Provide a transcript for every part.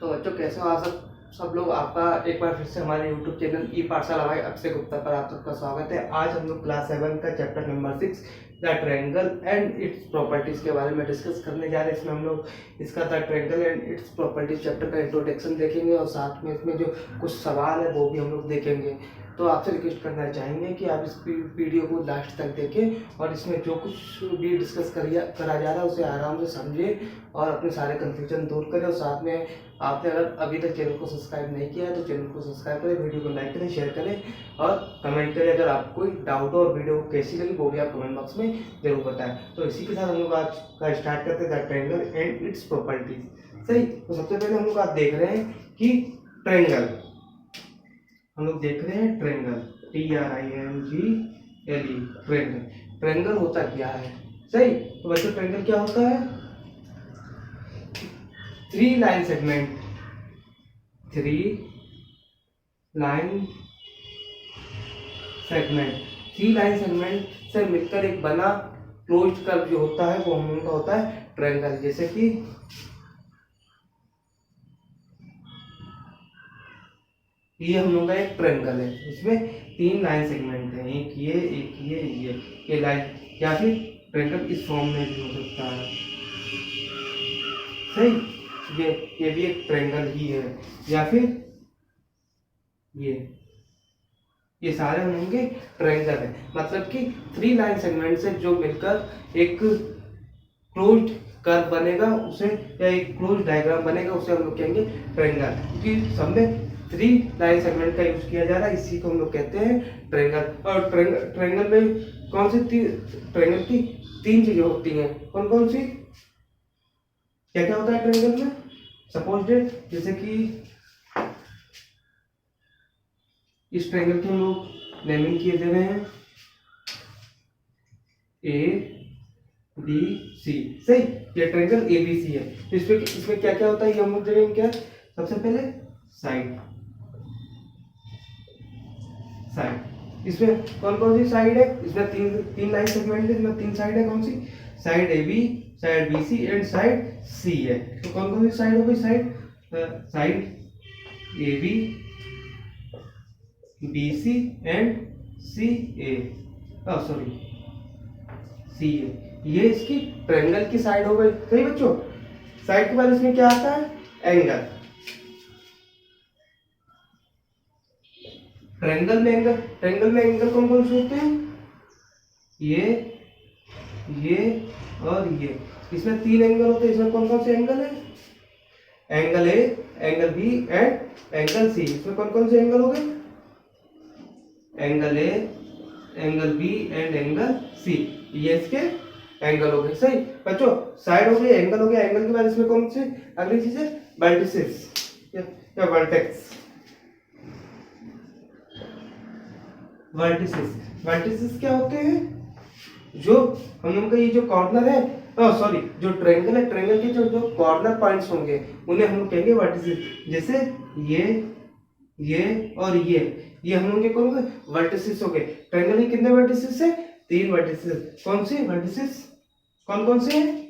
तो बच्चों कैसे हो आप सब लोग। आपका एक बार फिर से हमारे YouTube चैनल ई पाठशाला भाई अक्षय गुप्ता पर आप सबका स्वागत है। आज हम लोग क्लास 7 का chapter number 6 the triangle and its properties के बारे में डिस्कस करने जा रहे हैं। इसमें हम लोग इसका the triangle and its properties chapter का इंट्रोडक्शन देखेंगे और साथ में इसमें जो कुछ सवाल है वो भी हम लोग देखेंगे। तो आपसे रिक्वेस्ट करना चाहेंगे कि आप इस वीडियो को लास्ट तक देखें और इसमें जो कुछ भी डिस्कस करा जा रहा है उसे आराम से समझें और अपने सारे कंफ्यूजन दूर करें। और साथ में आपने अगर अभी तक चैनल को सब्सक्राइब नहीं किया है तो चैनल को सब्सक्राइब करें, वीडियो को लाइक करें, शेयर करें और कमेंट करें। अगर आपको कोई डाउट हो और वीडियो कैसी लगी वो भी आप कमेंट बॉक्स में जरूर बताएं। तो इसी के साथ हम लोग आज का स्टार्ट करते हैं the triangle and its properties. सही, तो सबसे पहले हम लोग आज देख रहे हैं कि ट्रायंगल, हम लोग देख रहे हैं ट्रायंगल TRINGLE ट्रायंगल। ट्रायंगल होता क्या है? सही, तो बच्चों ट्रायंगल क्या होता है? 3 लाइन सेगमेंट, 3 लाइन सेगमेंट से मिलकर एक बना क्लोज्ड कर्व जो होता है वो हम लोग का होता है ट्रायंगल। जैसे कि ये हम लोग का एक ट्रायंगल है, इसमें 3 लाइन सेगमेंट है, एक ये लाइन, या फिर ट्रायंगल इस फॉर्म में भी हो सकता है। सही, ये भी एक ट्रायंगल ही है, या फिर ये सारे होंगे ट्रायंगल है। मतलब कि 3 लाइन सेगमेंट से जो मिलकर एक क्लोज्ड कर्व बनेगा उसे, या एक क्लोज्ड डायग्राम बनेगा उसे हम लोग कहेंगे ट्रायंगल। क्योंकि सब में 3 लाइन सेगमेंट का यूज किया जा रहा है, इसी को हम लोग कहते हैं ट्रायंगल। और ट्रायंगल में कौन सी ट्रायंगल की 3 चीजें होती हैं? कौन कौन सी, क्या क्या होता है ट्रायंगल में? सपोज डेट, जैसे कि इस ट्रायंगल के हम लोग नेमिंग किए दे रहे हैं ABC। सही, ये ट्रायंगल ABC है। इसमें क्या क्या होता है ये हम लोग देखेंगे। क्या सबसे पहले साइड, इसमें कौन कौन सी साइड है? इसमें तीन लाइन सेगमेंट है, इसमें 3 साइड है। कौन सी? Side AB, side BC and side C है। तो कौन कौन सी साइड हो गई? Side AB, BC and CA, CA, ये इसकी ट्रायंगल की साइड हो गई। सही बच्चों, साइड के बाद इसमें क्या आता है? एंगल। ट्रायंगल में एंगल कौन कौन से होते हैं? ये और ये। इसमें 3 एंगल होते हैं। इसमें कौन कौन से एंगल है? Angle A, angle B and angle C। इसमें कौन कौन से एंगल हो गए? Angle A, angle B and angle C, ये इसके एंगल हो गए। सही बच्चों, साइड हो गई, एंगल हो गया। एंगल के बाद इसमें कौन से अगली चीज है? वर्टिसेस या वर्टेक्स। वर्टिसेस क्या होते हैं? जो हम लोग का ये जो कॉर्नर है, जो ट्रायंगल है, ट्रायंगल के जो कॉर्नर पॉइंट्स होंगे उन्हें हम लोग कहेंगे वर्टिसेस। जैसे ये और ये हम लोग के कौन से वर्टिसेस हो गए? ट्रायंगल के कितने वर्टिसेस है? 3 वर्टिसेस। कौन से वर्टिसेस? कौन से हैं?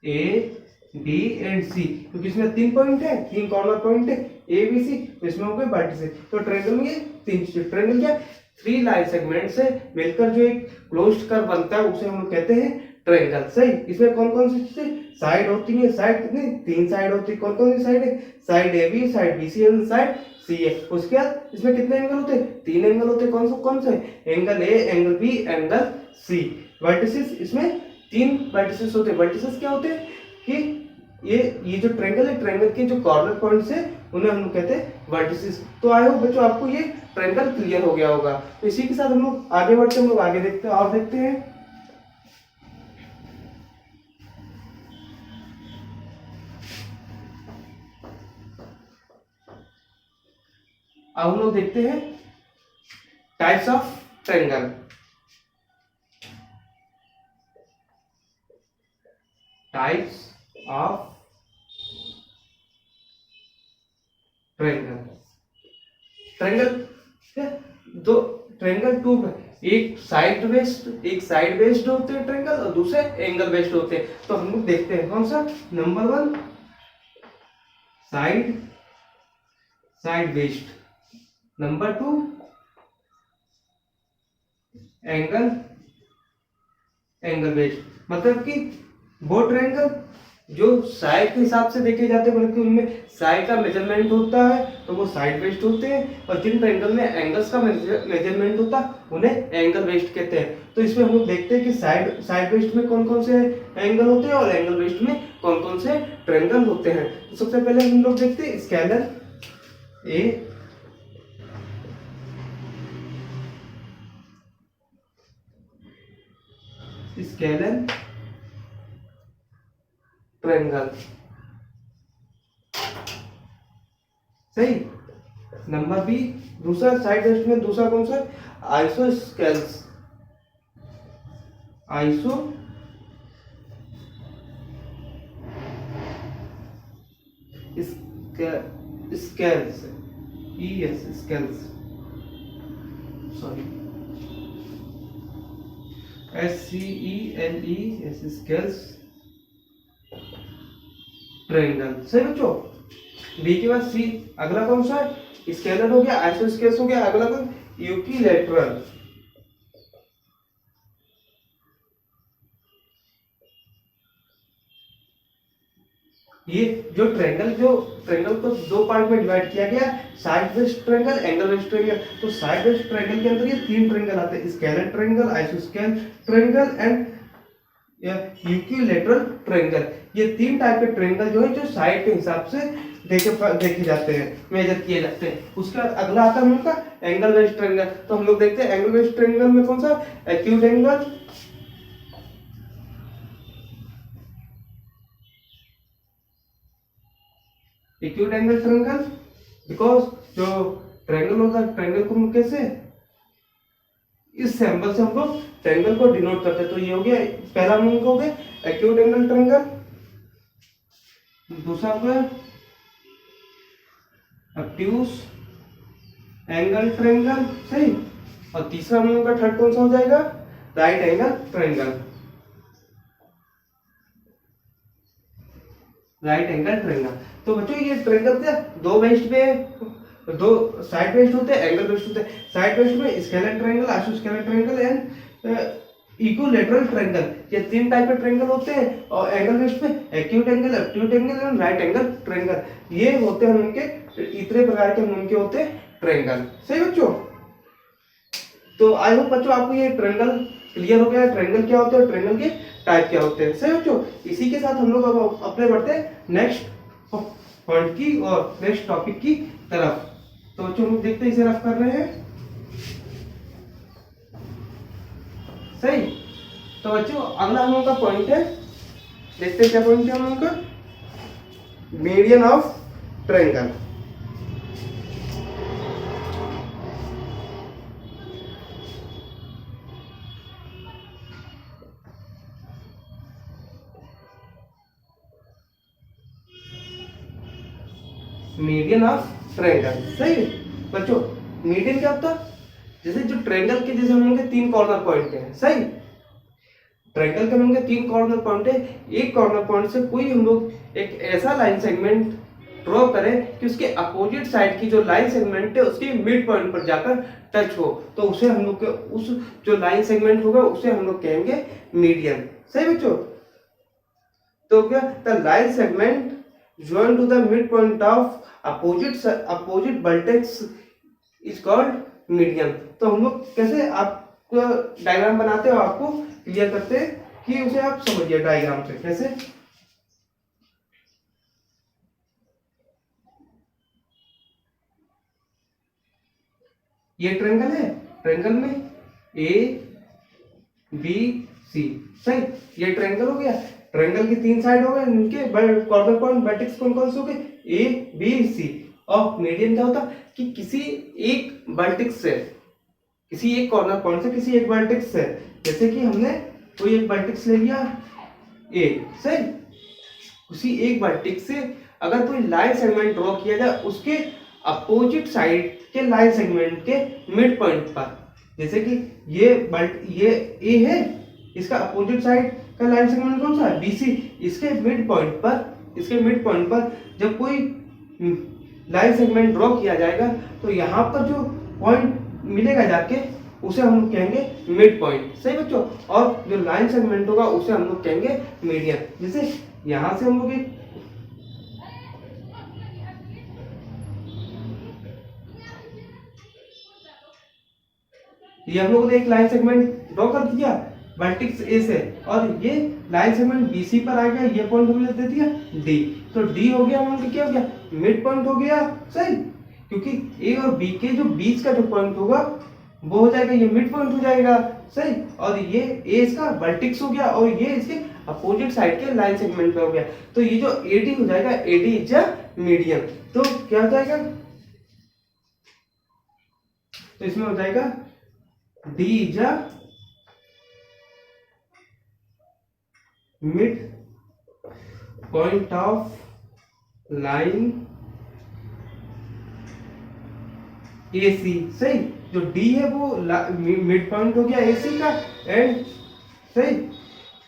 A, B एंड C, क्योंकि इसमें 3 पॉइंट है, 3 कॉर्नर पॉइंट है A, B, C, तो इसमें हो गए वर्टिसेस। तो ट्रायंगल में ये 3 चीजें। ट्रायंगल क्या? 3 लाइन सेगमेंट से मिलकर जो एक क्लोज्ड कर्व बनता है उसे हम लोग कहते हैं ट्रायंगल। सही, इसमें कौन कौन सी चीजें? साइड होती है। साइड कितनी? 3 साइड होती है। कौन कौन सी साइड है? Side AB, side BC and side C है। उसके बाद इसमें कितने एंगल होते हैं? 3 एंगल होते हैं। कौन से? Angle A, angle B, angle C। Vertices, इसमें 3 वर्टिसेस होते हैं। वर्टिसेस क्या होते हैं कि ये जो ट्रायंगल है, ट्रायंगल के जो कॉर्नर पॉइंट्स है उन्हें हम लोग कहते हैं वर्टिसेस। तो आई होप बच्चों आपको ये ट्रायंगल क्लियर हो गया होगा। तो इसी के साथ हम लोग आगे बढ़ते हैं, हम लोग आगे देखते हैं और देखते हैं। अब हम लोग देखते हैं types of triangle. Types of triangle दो ट्रायंगल 2 में, एक साइड बेस्ड होते हैं ट्रायंगल और दूसरे एंगल बेस्ड होते हैं। तो हम लोग देखते हैं कौन सा? Number 1 side side west. Number 2 angle angle west. मतलब कि वो ट्रायंगल जो साइड के हिसाब से देखे जाते हैं, बल्कि उनमें साइड का मेजरमेंट होता है तो वो साइड वेस्ट होते हैं, और जिन ट्रायंगल में एंगल्स का मेजरमेंट होता है उन्हें एंगल वेस्ट कहते हैं। तो इसमें हम लोग देखते हैं कि साइड वेस्ट में कौन कौन से एंगल होते हैं और एंगल वेस्ट में कौन कौन से ट्रायंगल होते हैं। तो सबसे पहले हम लोग देखते हैं स्केलर ए, स्केलर ट्रायंगल, सही। नंबर बी, दूसरा साइड वेस्ट में दूसरा कौन सा, आइसोस्केल्स, आइसो स्केल्स, ES स्केल्स, सॉरी SCELES स्केल्स ट्रायंगल, सही बच्चों। बी के बाद सी, अगला कौन सा है, स्केलर हो गया, आइसोस्केल्स हो गया, अगला कौन, यूकिलेटरल। ये जो ट्रायंगल को दो पार्ट में डिवाइड किया गया, side based triangle, angle based triangle. तो साइड वेस्ट ट्रायंगल के अंदर ये तीन ट्रायंगल आते हैं, स्केलर ट्रायंगल, आइसोस्केल ट्रायंगल एंड यूकिलेटरल ट्रायंगल। ये तीन टाइप के ट्रायंगल जो है, जो साइड के हिसाब से देखे जाते हैं, मेजर किए जाते हैं। उसका अगला आता है हम लोग का एंगल वेस्ट ट्रायंगल। तो हम लोग देखते हैं एंगल वेस्ट ट्रायंगल में कौन सा, acute angle, acute angle triangle, because जो ट्रायंगल होता है, ट्रायंगल को हम कैसे, इस सिंबल से हम लोग ट्रायंगल को डिनोट करते हैं। तो ये हो गया पहला हम लोग हो गया एक्यूट एंगल ट्रायंगल, दूसरा हो गया ऑब्ट्यूज एंगल ट्रायंगल, सही। और तीसरा हम लोग का थर्ड कौन सा हो जाएगा, right angle triangle, right angle triangle. तो बच्चों ये ट्रायंगल क्या, दो वेस्ट में, दो साइड वेस्ट होते हैं, एंगल वेस्ट होते हैं। साइड वेस्ट में स्केलर ट्रायंगल, आइसोस्केलर ट्रायंगल एंड इक्विलेटरल ट्रायंगल, ये तीन टाइप के ट्रायंगल होते हैं। और एंगल वेस्ट में acute angle, obtuse angle and right angle triangle, ये होते हैं उनके, इतने प्रकार के उनके होते हैं ट्रायंगल, सही बच्चों। तो आई होप बच्चों आपको ये ट्रायंगल क्लियर हो गया, ट्रायंगल क्या होते हैं, ट्रायंगल के टाइप क्या होते हैं, सही बच्चों। इसी के साथ हम लोग अब अपने बढ़ते हैं नेक्स्ट पॉइंट की और नेक्स्ट टॉपिक की तरफ। तो बच्चों हम देखते हैं, इसे रफ कर रहे हैं, सही। तो बच्चों अगला हम लोग का पॉइंट है, देखते हैं क्या पॉइंट है हम लोग का, median of triangle. Median of triangle, सही बच्चों। मीडियन क्या होता है, जैसे जो ट्रायंगल के जैसे हम लोग के तीन कॉर्नर पॉइंट हैं, सही। ट्रायंगल के हम लोग के तीन कॉर्नर पॉइंट है, एक कॉर्नर पॉइंट से कोई हम लोग एक ऐसा लाइन सेगमेंट ड्रॉ करें कि उसके अपोजिट साइड की जो लाइन सेगमेंट है उसके मिड पॉइंट पर जाकर टच हो, तो उसे हम लोग के उस जो लाइन सेगमेंट होगा उसे हम लोग कहेंगे मीडियन, सही बच्चों। तो क्या, the line segment joined to the midpoint of opposite vertex is called median। तो हम लोग कैसे आपको डायग्राम बनाते हो, आपको क्लियर करते हैं कि उसे आप समझिए डायग्राम से कैसे। ये ट्रायंगल है, ट्रायंगल में ए बी सी, सही। ये ट्रायंगल हो गया, ट्रायंगल की तीन साइड हो गए, इनके कॉर्नर पॉइंट वर्टेक्स कौन कौन से हो गए, ए बी सी। और मीडियन क्या होता कि किसी एक वर्टेक्स से, किसी एक कॉर्नर पॉइंट से, किसी एक वर्टेक्स से, जैसे कि हमने कोई एक वर्टेक्स ले लिया ए, सही। उसी एक वर्टेक्स से अगर कोई लाइन सेगमेंट ड्रॉ किया जाए उसके अपोजिट साइड के लाइन सेगमेंट के मिड पॉइंट पर, जैसे कि ये ए है, इसका अपोजिट साइड का लाइन सेगमेंट कौन सा है, BC। इसके मिड पॉइंट पर जब कोई लाइन सेगमेंट ड्रॉ किया जाएगा तो यहाँ पर जो पॉइंट मिलेगा जाके उसे हम लोग कहेंगे मिड पॉइंट। सही बच्चों। और जो लाइन सेगमेंट होगा उसे हम लोग कहेंगे मीडियन। जैसे यहाँ से हम लोग एक ये हम लोगों ने एक लाइन सेगमेंट ड्रॉ कर दिया वर्टेक्स ए से, और ये लाइन सेगमेंट बीसी पर आ गया, ये पॉइंट हमने दे दिया डी। तो डी हो गया हम लोग क्या हो गया, मिड पॉइंट हो गया। सही, क्योंकि ए और बी के जो बीच का जो पॉइंट होगा वो हो जाएगा ये मिड पॉइंट हो जाएगा। सही, और ये ए इसका वर्टेक्स हो गया और ये इसके अपोजिट साइड के लाइन सेगमेंट पे हो गया। तो ये जो एडी हो जाएगा, एडी इज अ मीडियन। तो क्या हो जाएगा, तो इसमें हो जाएगा D is a mid point of line AC। सही, जो D है वो मिड पॉइंट हो गया AC का, एंड सही,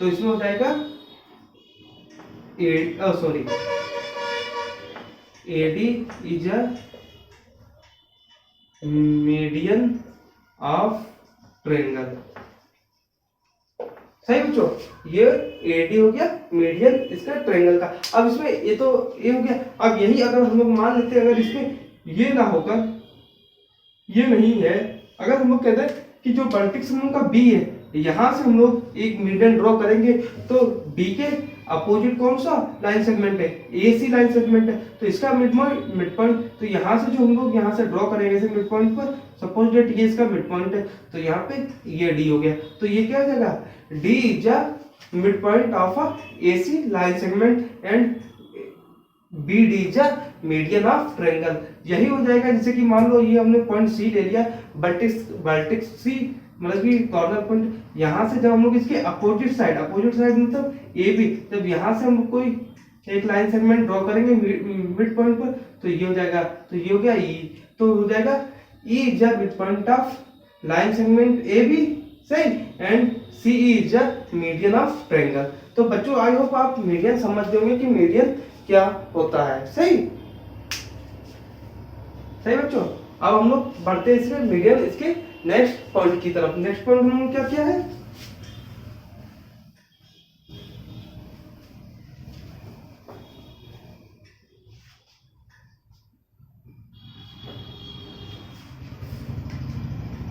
तो इसमें हो जाएगा AD is a median of triangle. सही बच्चों, ये AD हो गया मीडियन इसका ट्रायंगल का। अब इसमें ये तो ये हो गया। अब यही अगर हम लोग मान लेते हैं, अगर इसमें ये ना होकर ये नहीं है, अगर हम लोग कहते हैं कि जो वर्टेक्स हम लोग का B है, यहां से हम लोग एक मीडियन ड्रॉ करेंगे तो B के अपोजिट कौन सा लाइन सेगमेंट है, AC लाइन सेगमेंट है, तो इसका मिड पॉइंट, तो यहाँ से जो हम लोग यहाँ से ड्रॉ करेंगे ऐसे मिड पॉइंट पर, सपोज डेट ये इसका मिड पॉइंट है, तो यहाँ पे ये D हो गया। तो ये क्या हो जाएगा, D is a mid point of a AC line segment and BD is a median of triangle. यही हो जाएगा। जैसे कि मान लो ये हमने पॉइंट C ले लिया, वर्टेक्स C मतलब कि कॉर्नर पॉइंट, यहाँ से जब हम लोग इसके अपोजिट साइड मतलब AB, जब यहाँ से हम कोई एक लाइन सेगमेंट ड्रॉ करेंगे मिड पॉइंट पर, तो ये हो जाएगा, तो ये हो गया E, तो हो जाएगा E is a mid point of line segment AB। सही, and CE is a median of triangle. तो बच्चों आई होप आप मीडियन समझ होंगे कि मीडियन क्या होता है। सही सही बच्चों। अब हम लोग बढ़ते हैं इसमें मीडियन इसके नेक्स्ट पॉइंट की तरफ। नेक्स्ट पॉइंट हम क्या क्या है,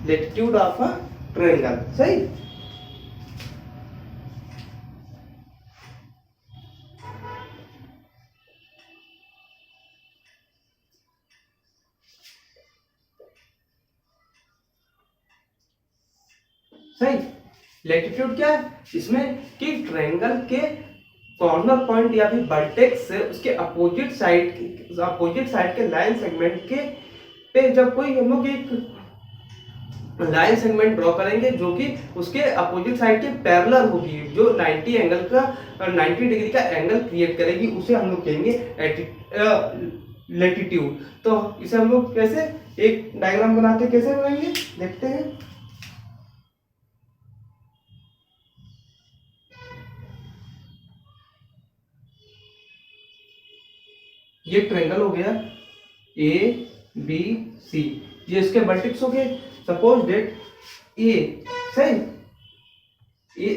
लेटिट्यूड ऑफ अ ट्रायंगल। सही, सही, लेटिट्यूड क्या है इसमें कि ट्रायंगल के कॉर्नर पॉइंट या फिर वर्टेक्स से उसके अपोजिट साइड के लाइन सेगमेंट के पे जब कोई हम लोग एक लाइन सेगमेंट ड्रॉ करेंगे जो कि उसके अपोजिट साइड के पैरेलल होगी, जो 90 डिग्री का एंगल क्रिएट करेगी, उसे हम लोग कहेंगे लेटिट्यूड। तो इसे हम लोग कैसे एक डायग्राम बनाते कैसे बनाएंगे देखते हैं। ये ट्रायंगल हो गया ABC, ये इसके वर्टेक्स हो गए, सपोज डेट A। सही, ए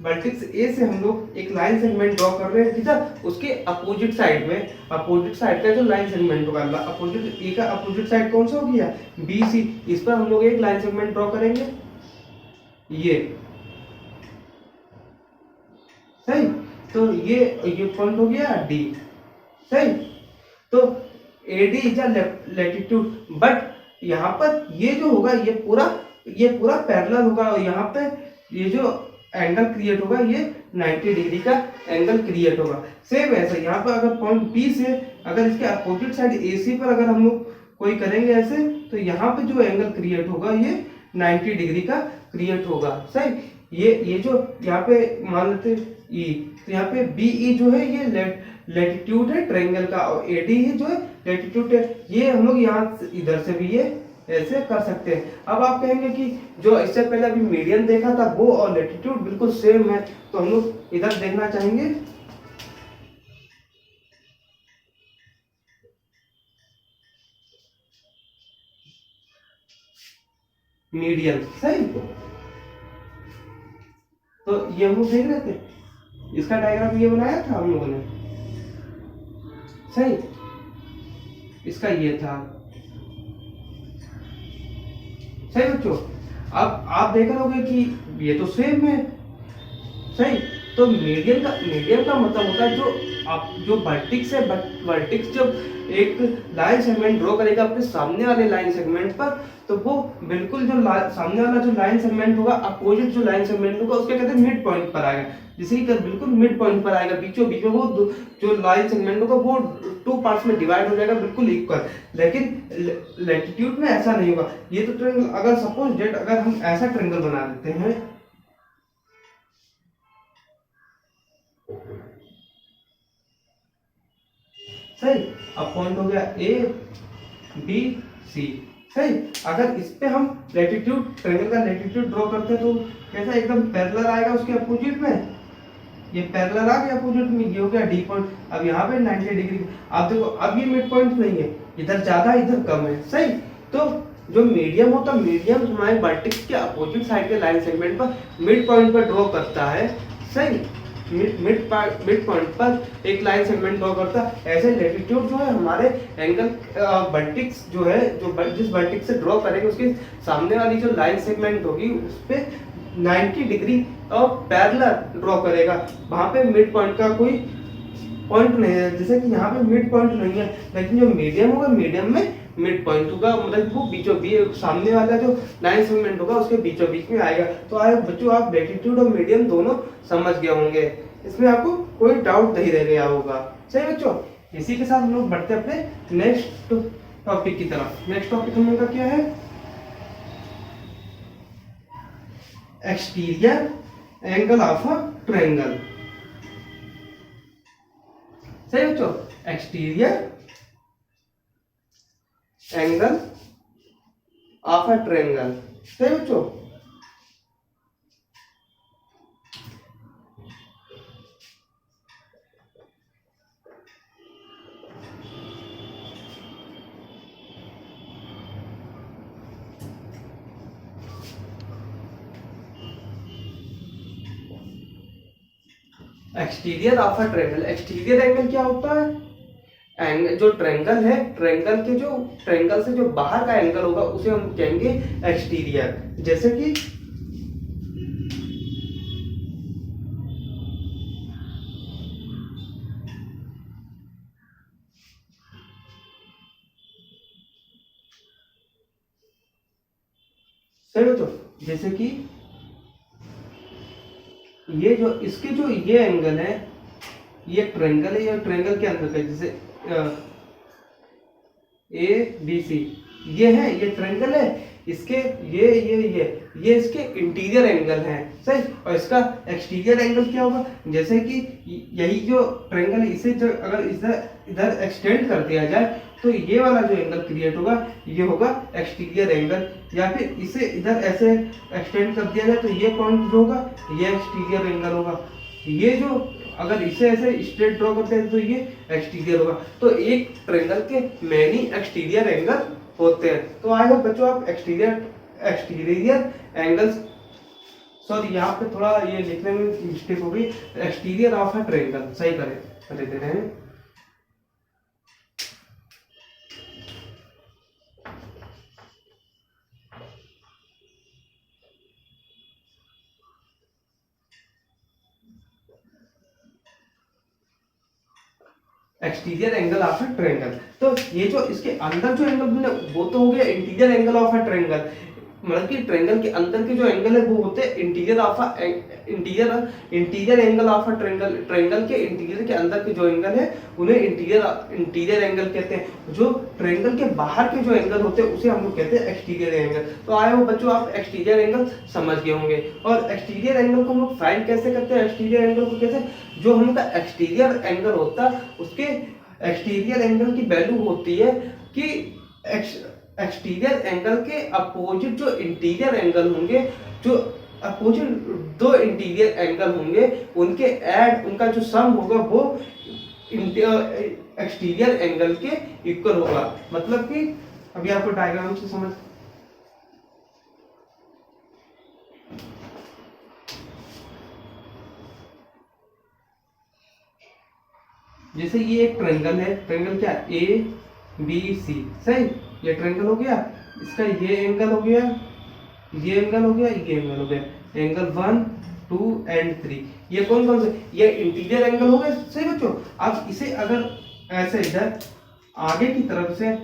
वर्टेक्स A से हम लोग एक लाइन सेगमेंट ड्रॉ कर रहे हैं, ठीक है, उसके अपोजिट साइड का जो लाइन सेगमेंट होगा, अपोजिट A का अपोजिट साइड कौन सा हो गया, BC, इस पर हम लोग एक लाइन सेगमेंट ड्रॉ करेंगे ये। सही, तो ये पॉइंट हो गया D। सही, तो AD is a latitude, but यहाँ पर ये जो होगा ये पूरा पैरेलल होगा, और यहाँ पे ये जो एंगल क्रिएट होगा ये 90 डिग्री का एंगल क्रिएट होगा। सेम ऐसा यहाँ पर अगर पॉइंट B से अगर इसके अपोजिट साइड AC पर अगर हम लोग कोई करेंगे ऐसे, तो यहाँ पे जो एंगल क्रिएट होगा ये 90 डिग्री का क्रिएट होगा। सही, ये जो यहाँ पे मान लेते E, तो यहाँ पे BE जो है ये लेटिट्यूड है ट्रायंगल का, और AD ही जो है लेटिट्यूड है। ये हम लोग यहाँ इधर से भी ये ऐसे कर सकते हैं। अब आप कहेंगे कि जो इससे पहले अभी मीडियन देखा था वो और लेटिट्यूड बिल्कुल सेम है, तो हम लोग इधर देखना चाहेंगे। मीडियन, सही। तो ये हम लोग देख रहे थे, इसका डायग्राम ये बनाया था हम लोगों ने, सही। इसका ये था, सही बच्चों। अब आप देख रहे होगे कि ये तो सेम है, सही। तो मीडियन का मतलब होता है जो वर्टिक्स है, वर्टिक्स जब एक लाइन सेगमेंट ड्रॉ करेगा अपने सामने वाले लाइन सेगमेंट पर, तो वो बिल्कुल जो सामने वाला जो लाइन सेगमेंट होगा, अपोजिट जो लाइन सेगमेंट होगा, उसके कहते हैं मिड पॉइंट पर आएगा। जैसे कि बिल्कुल मिड पॉइंट पर आएगा, बीचों बीच में वो जो लाइन सेगमेंट होगा वो 2 पार्ट्स में डिवाइड हो जाएगा, बिल्कुल इक्वल। लेकिन लैटिट्यूड में ऐसा नहीं होगा। ये तो ट्रायंगल, अगर सपोज डेट अगर हम ऐसा ट्रायंगल बना देते हैं, सही। अब पॉइंट हो गया ए बी सी, सही। अगर इस पे हम लैटिट्यूड, ट्रायंगल का लैटिट्यूड ड्रॉ करते हैं तो कैसा एकदम पैरेलल आएगा उसके अपोजिट में, ये पैरेलल आ गया अपोजिट में, ये हो गया डी पॉइंट। अब यहाँ पे 90 डिग्री, आप देखो अब ये मिड पॉइंट नहीं है, इधर ज्यादा इधर कम है, सही। तो जो मीडियम होता है, मीडियम हमारे वर्टेक्स के अपोजिट साइड के लाइन सेगमेंट पर मिड पॉइंट पर ड्रॉ करता है, सही। मिड पॉइंट पर एक लाइन सेगमेंट ड्रॉ करता है। ऐसे लैटिट्यूड जो है हमारे एंगल वर्टेक्स जो है, जो जिस वर्टेक्स से ड्रॉ करेंगे उसके सामने वाली जो लाइन सेगमेंट होगी उस पे 90 डिग्री और पैरेलल ड्रॉ करेगा। वहां पे मिड पॉइंट का कोई पॉइंट नहीं है, जैसे कि यहाँ पे मिड पॉइंट नहीं है, लेकिन जो मीडियम होगा, मीडियम में मिड पॉइंट होगा, मतलब वो बीचों बीच सामने वाला जो लाइन सेगमेंट होगा उसके बीचों बीच में आएगा। तो आए बच्चों, आप लैटिट्यूड और मीडियम दोनों समझ गए होंगे, इसमें आपको कोई डाउट नहीं रह गया होगा, सही बच्चों। इसी के साथ हम लोग बढ़ते अपने नेक्स्ट टॉपिक की तरफ। नेक्स्ट टॉपिक हम लोग का क्या है? Exterior angle of a triangle, सही बच्चों। Exterior angle of a triangle, सही बच्चों। Exterior of a triangle, exterior angle क्या होता है? एंगल जो ट्रायंगल है, ट्रायंगल से जो बाहर का एंगल होगा उसे हम कहेंगे एक्सटीरियर। जैसे कि सही तो, जैसे कि ये जो इसके जो ये एंगल है, ये ट्रायंगल है, ये ट्रायंगल के अंदर का, जैसे ए बी सी ये है, ये ट्रायंगल है, इसके ये इसके इंटीरियर एंगल हैं, सही। और इसका एक्सटीरियर एंगल क्या होगा? जैसे कि यही जो ट्रायंगल है, इसे जो अगर इधर एक्सटेंड कर दिया जाए तो ये वाला जो एंगल क्रिएट होगा ये होगा एक्सटीरियर एंगल, या फिर इसे इधर ऐसे एक्सटेंड कर दिया जाए तो ये पॉइंट जो होगा ये एक्सटीरियर एंगल होगा। ये जो अगर इसे ऐसे स्ट्रेट ड्रॉ करते हैं तो ये एक्सटीरियर होगा। तो एक ट्रायंगल के मैनी एक्सटीरियर एंगल होते हैं। तो आई होप बच्चों आप एक्सटीरियर एंगल्स, सॉरी यहाँ पे थोड़ा ये लिखने में मिस्टेक हो गई, एक्सटीरियर ऑफ अ ट्रायंगल सही कर देते हैं। Exterior angle of a triangle, तो ये जो इसके अंदर जो एंगल बने वो तो हो गया interior angle of a triangle, मतलब कि ट्रायंगल के अंदर के जो एंगल है वो होते हैं interior angle of a triangle. Triangle के इंटीरियर के अंदर के जो एंगल है उन्हें इंटीरियर एंगल कहते हैं। जो ट्रायंगल के बाहर के जो एंगल होते हैं उसे हम लोग कहते हैं एक्सटीरियर एंगल। तो आए हो बच्चों आप एक्सटीरियर एंगल समझ गए होंगे। और एक्सटीरियर एंगल को हम लोग फाइंड कैसे करते हैं? एक्सटीरियर एंगल को कैसे, जो हमका एक्सटीरियर एंगल होता है उसके एक्सटीरियर एंगल की वैल्यू होती है कि एक्सटीरियर एंगल के अपोजिट जो इंटीरियर एंगल होंगे, जो अपोजिट दो इंटीरियर एंगल होंगे उनके ऐड, उनका जो सम होगा वो एक्सटीरियर एंगल के इक्वल होगा। मतलब कि अभी आपको डायग्राम से समझ, जैसे ये एक ट्रायंगल है, ट्रायंगल क्या ए बी सी, सही, ये ट्रायंगल हो गया, इसका ये एंगल हो गया, ये एंगल हो गया, ये एंगल हो गया, एंगल 1 2 एंड 3, ये कौन कौन से, ये इंटीरियर एंगल हो गए, सही बच्चों। अब इसे अगर ऐसे इधर आगे की तरफ से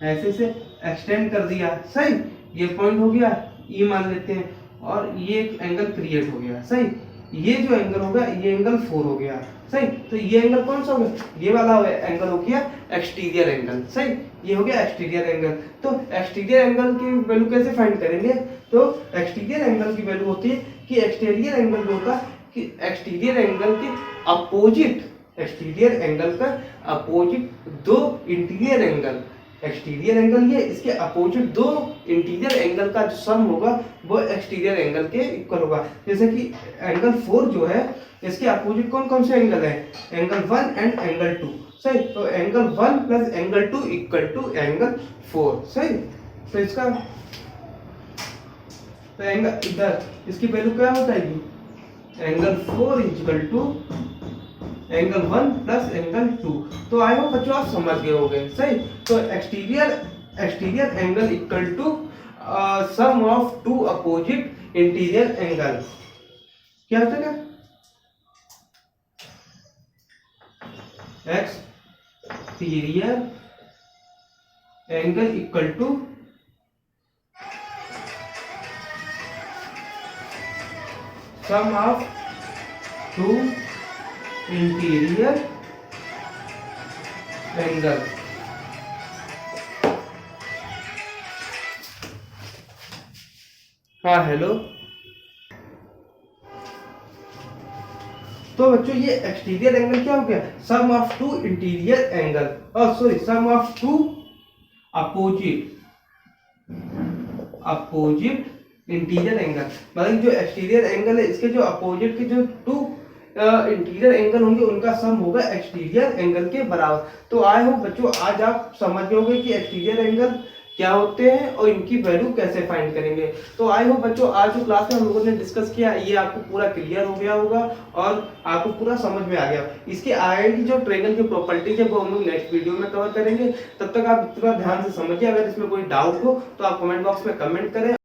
ऐसे से एक्सटेंड कर दिया, सही, ये पॉइंट हो गया ई मान लेते हैं, और ये एक एंगल क्रिएट हो गया, सही, ये जो एंगल होगा ये एंगल 4 हो गया, सही। तो ये एंगल कौन सा हो गया, ये वाला एंगल हो गया एक्सटीरियर एंगल, सही, ये हो गया एक्सटीरियर एंगल। तो एक्सटीरियर एंगल की वैल्यू कैसे फाइंड करेंगे, तो एक्सटीरियर एंगल की वैल्यू होती है कि एक्सटीरियर एंगल जो होता है कि एक्सटीरियर एंगल के अपोजिट, एक्सटीरियर एंगल का अपोजिट दो इंटीरियर एंगल, एक्सटीरियर एंगल ये, इसके अपोजिट दो इंटीरियर एंगल का जो सम होगा वो एक्सटीरियर एंगल के इक्वल होगा। जैसे कि एंगल 4 जो है इसके अपोजिट कौन कौन से एंगल है, एंगल 1 एंड एंगल 2, सही। तो angle 1 plus angle 2 equal to angle 4, सही। तो इसका तो एंगल इधर इसकी वैल्यू क्या हो जाएगी, angle 4 equal to angle 1 plus angle 2। तो आई होप बच्चों आप समझ गए होंगे, सही। तो exterior angle equal to sum of two opposite interior angle, क्या होता है, exterior angle equal to sum of two interior angle. हाँ हेलो। तो बच्चों ये एक्सटीरियर एंगल क्या हो गया, sum of two interior angle, sorry sum of two opposite interior angle, मतलब जो एक्सटीरियर एंगल है इसके जो अपोजिट के जो टू इंटीरियर एंगल होंगे उनका सम होगा एक्सटीरियर एंगल के बराबर। तो आई होप बच्चों आज आप समझ गए होंगे कि एक्सटीरियर एंगल क्या होते हैं और इनकी वैल्यू कैसे फाइंड करेंगे। तो आई होप बच्चों आज जो क्लास में हम लोगों ने डिस्कस किया ये आपको पूरा क्लियर हो गया होगा और आपको पूरा समझ में आ गया। इसके आगे की जो ट्रायंगल की प्रॉपर्टीज है वो हम लोग नेक्स्ट वीडियो में कवर करेंगे। तब तक आप इतना ध्यान से समझिए। अगर इसमें कोई डाउट हो तो आप कमेंट बॉक्स में कमेंट करें।